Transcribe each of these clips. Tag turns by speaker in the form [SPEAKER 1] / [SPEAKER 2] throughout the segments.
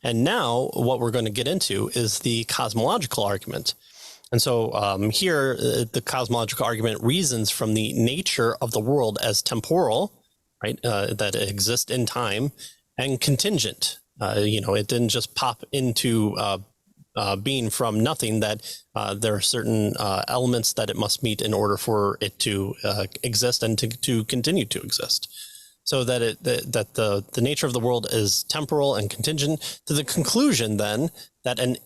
[SPEAKER 1] And now what we're going to get into is the cosmological argument. And so here, the cosmological argument reasons from the nature of the world as temporal, right, that it exists in time, and contingent. It didn't just pop into being from nothing, that there are certain elements that it must meet in order for it to exist and to continue to exist. So that the nature of the world is temporal and contingent, to the conclusion then that an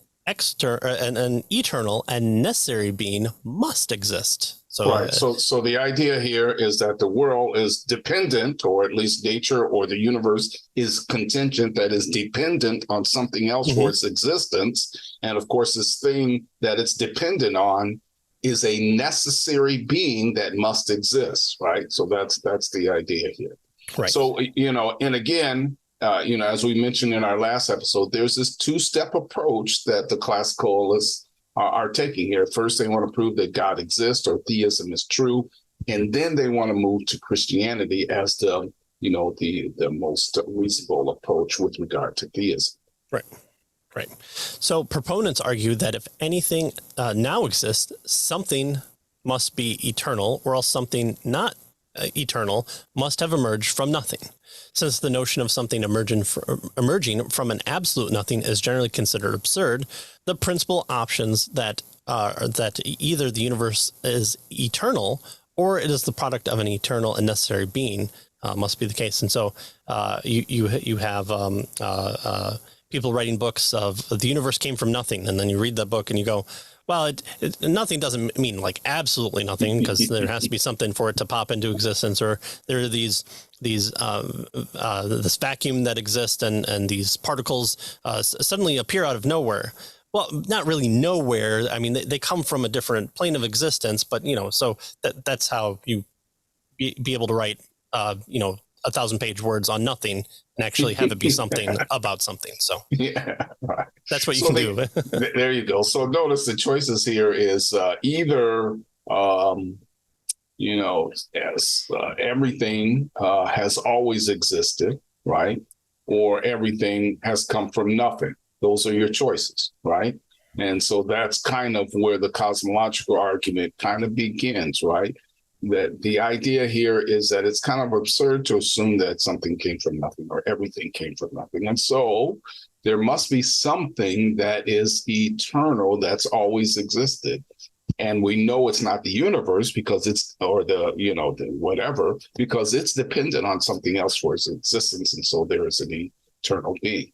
[SPEAKER 1] eternal and necessary being must exist. So,
[SPEAKER 2] right. So the idea here is that the world is dependent, or at least nature or the universe is contingent, that is dependent on something else for its existence. And of course, this thing that it's dependent on is a necessary being that must exist. Right. So that's the idea here.
[SPEAKER 1] Right.
[SPEAKER 2] So, and again, as we mentioned in our last episode, there's this two-step approach that the classicalists are taking here. First, they want to prove that God exists, or theism is true, and then they want to move to Christianity as the most reasonable approach with regard to theism.
[SPEAKER 1] Right. So proponents argue that if anything now exists, something must be eternal, or else something not eternal must have emerged from nothing. Since the notion of something emerging from an absolute nothing is generally considered absurd, the principal options that either the universe is eternal or it is the product of an eternal and necessary being must be the case. And so you have people writing books of the universe came from nothing, and then you read that book and you go, well, nothing doesn't mean like absolutely nothing, because there has to be something for it to pop into existence, or there are this vacuum that exists, and these particles suddenly appear out of nowhere. Well, not really nowhere. I mean, they come from a different plane of existence, but so that's how you be able to write 1,000-page words on nothing and actually have it be something about something. So
[SPEAKER 2] yeah, right.
[SPEAKER 1] That's what you can do.
[SPEAKER 2] There you go. So notice the choices here is either, as everything has always existed, right? Or everything has come from nothing. Those are your choices, right? And so that's kind of where the cosmological argument kind of begins, right? That the idea here is that it's kind of absurd to assume that something came from nothing or everything came from nothing. And so there must be something that is eternal that's always existed. And we know it's not the universe because it's, or the whatever, because it's dependent on something else for its existence. And so there is an eternal being.